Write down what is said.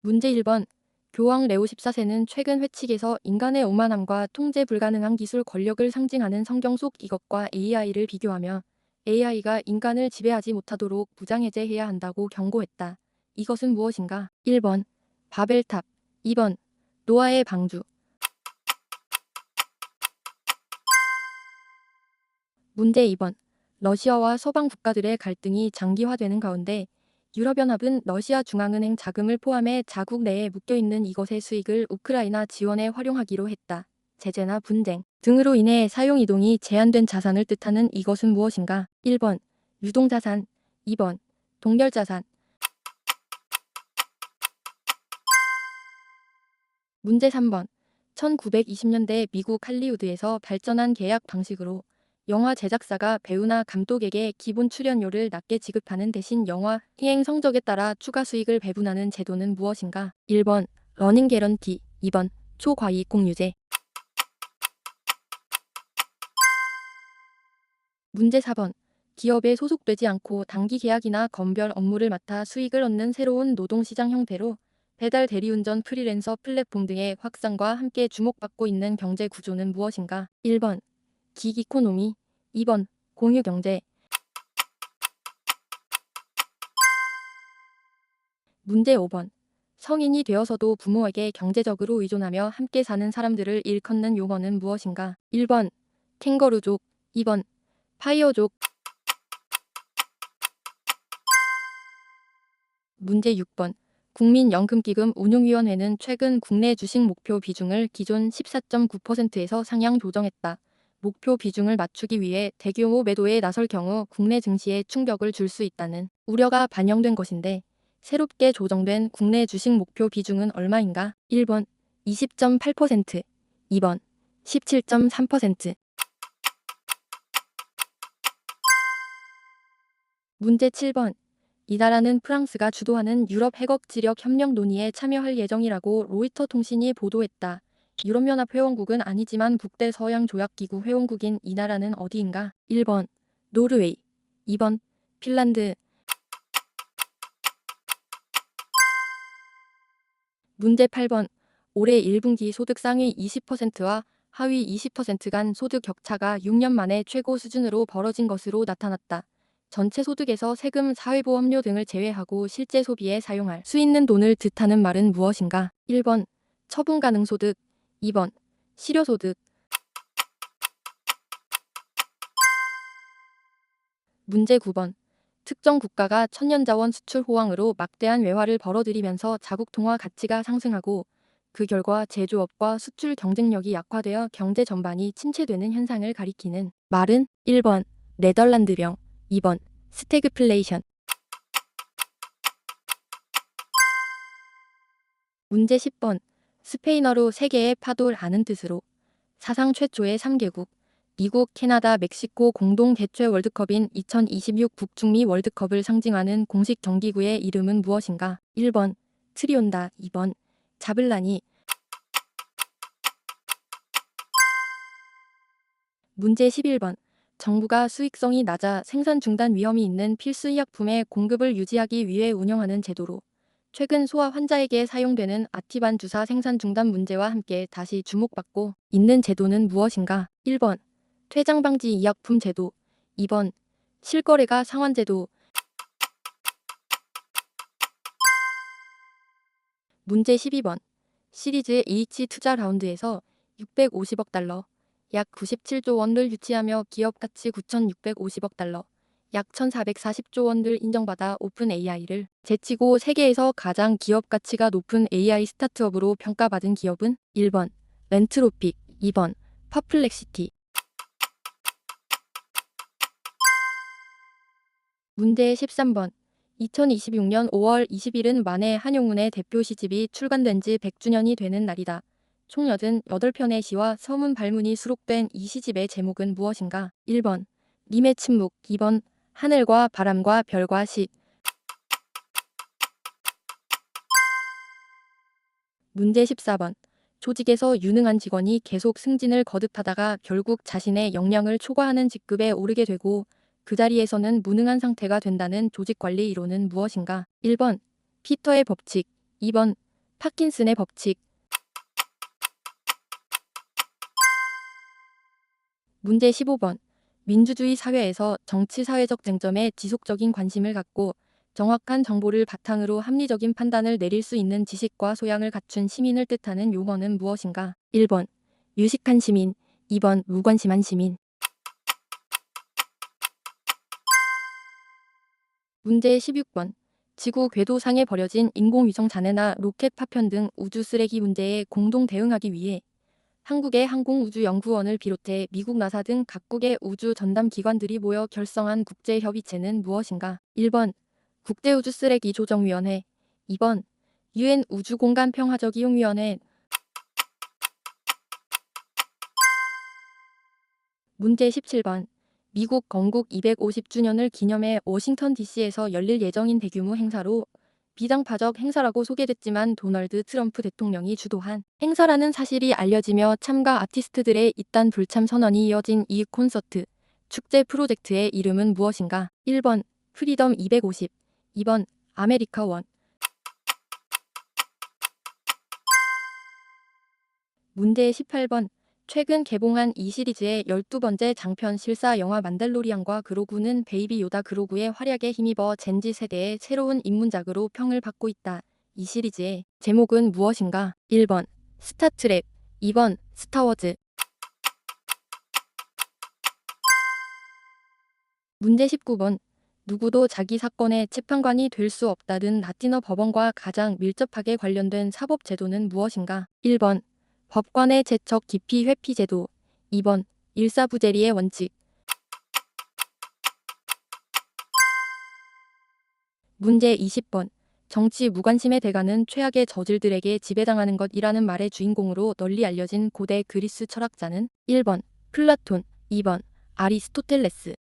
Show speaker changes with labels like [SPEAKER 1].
[SPEAKER 1] 문제 1번. 교황 레오 14세는 최근 회칙에서 인간의 오만함과 통제 불가능한 기술 권력을 상징하는 성경 속 이것과 AI를 비교하며 AI가 인간을 지배하지 못하도록 무장해제해야 한다고 경고했다. 이것은 무엇인가? 1번. 바벨탑. 2번. 노아의 방주. 문제 2번. 러시아와 서방 국가들의 갈등이 장기화되는 가운데 유럽연합은 러시아 중앙은행 자금을 포함해 자국 내에 묶여있는 이것의 수익을 우크라이나 지원에 활용하기로 했다. 제재나 분쟁 등으로 인해 사용이동이 제한된 자산을 뜻하는 이것은 무엇인가? 1번. 유동자산. 2번. 동결자산. 문제 3번. 1920년대 미국 할리우드에서 발전한 계약 방식으로 영화 제작사가 배우나 감독에게 기본 출연료를 낮게 지급하는 대신 영화 희행 성적에 따라 추가 수익을 배분하는 제도는 무엇인가? 1번. 러닝 개런티. 2번. 초과이익공유제. 문제 4번. 기업에 소속되지 않고 단기 계약이나 건별 업무를 맡아 수익을 얻는 새로운 노동시장 형태로 배달 대리운전 프리랜서 플랫폼 등의 확산과 함께 주목받고 있는 경제 구조는 무엇인가? 1번. 기기코노미. 2번. 공유경제. 문제 5번. 성인이 되어서도 부모에게 경제적으로 의존하며 함께 사는 사람들을 일컫는 용어는 무엇인가? 1번. 캥거루족. 2번. 파이어족. 문제 6번. 국민연금기금 운용위원회는 최근 국내 주식 목표 비중을 기존 14.9%에서 상향 조정했다. 목표 비중을 맞추기 위해 대규모 매도에 나설 경우 국내 증시에 충격을 줄 수 있다는 우려가 반영된 것인데 새롭게 조정된 국내 주식 목표 비중은 얼마인가? 1번 20.8%, 2번 17.3%. 문제 7번. 이달아는 프랑스가 주도하는 유럽 해걱지력 협력 논의에 참여할 예정이라고 로이터 통신이 보도했다. 유럽연합 회원국은 아니지만 북대서양조약기구 회원국인 이 나라는 어디인가? 1번. 노르웨이. 2번. 핀란드. 문제 8번. 올해 1분기 소득 상위 20%와 하위 20% 간 소득 격차가 6년 만에 최고 수준으로 벌어진 것으로 나타났다. 전체 소득에서 세금, 사회보험료 등을 제외하고 실제 소비에 사용할 수 있는 돈을 뜻하는 말은 무엇인가? 1번. 처분 가능 소득. 2번. 실효소득. 문제 9번. 특정 국가가 천년자원 수출 호황으로 막대한 외화를 벌어들이면서 자국 통화 가치가 상승하고 그 결과 제조업과 수출 경쟁력이 약화되어 경제 전반이 침체되는 현상을 가리키는 말은 1번. 네덜란드병. 2번. 스태그플레이션. 문제 10번. 스페인어로 세계의 파도라는 뜻으로 사상 최초의 3개국 미국, 캐나다, 멕시코 공동 개최 월드컵인 2026 북중미 월드컵을 상징하는 공식 경기구의 이름은 무엇인가? 1번. 트리온다. 2번. 자블라니. 문제 11번. 정부가 수익성이 낮아 생산 중단 위험이 있는 필수 의약품의 공급을 유지하기 위해 운영하는 제도로 최근 소아 환자에게 사용되는 아티반 주사 생산 중단 문제와 함께 다시 주목받고 있는 제도는 무엇인가? 1번. 퇴장방지 의약품 제도. 2번. 실거래가 상환 제도. 문제 12번. 시리즈 H 투자 라운드에서 650억 달러, 약 97조 원을 유치하며 기업 가치 9,650억 달러, 약 1,440조 원을 인정받아 오픈 AI를 제치고 세계에서 가장 기업 가치가 높은 AI 스타트업으로 평가받은 기업은 1번. 렌트로픽. 2번. 퍼플렉시티. 문제 13번. 2026년 5월 20일은 만해 한용운의 대표 시집이 출간된 지 100주년이 되는 날이다. 총 88편의 시와 서문 발문이 수록된 이 시집의 제목은 무엇인가? 1번. 님의 침묵. 2번. 하늘과 바람과 별과 시. 문제 14번. 조직에서 유능한 직원이 계속 승진을 거듭하다가 결국 자신의 역량을 초과하는 직급에 오르게 되고 그 자리에서는 무능한 상태가 된다는 조직관리 이론은 무엇인가? 1번. 피터의 법칙. 2번. 파킨슨의 법칙. 문제 15번. 민주주의 사회에서 정치 사회적 쟁점에 지속적인 관심을 갖고 정확한 정보를 바탕으로 합리적인 판단을 내릴 수 있는 지식과 소양을 갖춘 시민을 뜻하는 용어는 무엇인가? 1번. 유식한 시민. 2번. 무관심한 시민. 문제 16번. 지구 궤도상에 버려진 인공위성 잔해나 로켓 파편 등 우주 쓰레기 문제에 공동 대응하기 위해 한국의 항공우주연구원을 비롯해 미국 나사 등 각국의 우주 전담 기관들이 모여 결성한 국제협의체는 무엇인가? 1번. 국제우주쓰레기 조정위원회. 2번. 유엔 우주공간평화적 이용위원회. 문제 17번. 미국 건국 250주년을 기념해 워싱턴 DC에서 열릴 예정인 대규모 행사로 비당파적 행사라고 소개됐지만 도널드 트럼프 대통령이 주도한 행사라는 사실이 알려지며 참가 아티스트들의 잇단 불참 선언이 이어진 이 콘서트 축제 프로젝트의 이름은 무엇인가? 1번. 프리덤 250. 2번. 아메리카 원. 문제 18번. 최근 개봉한 이 시리즈의 12번째 장편 실사 영화 만달로리안과 그로구는 베이비 요다 그로구의 활약에 힘입어 젠지 세대의 새로운 입문작으로 평을 받고 있다. 이 시리즈의 제목은 무엇인가? 1번. 스타트랙. 2번. 스타워즈. 문제 19번. 누구도 자기 사건의 재판관이 될 수 없다는 라틴어 법원과 가장 밀접하게 관련된 사법제도는 무엇인가? 1번. 법관의 제척 기피 회피 제도. 2번. 일사부재리의 원칙. 문제 20번. 정치 무관심의 대가는 최악의 저질들에게 지배당하는 것이라는 말의 주인공으로 널리 알려진 고대 그리스 철학자는 1번. 플라톤. 2번. 아리스토텔레스.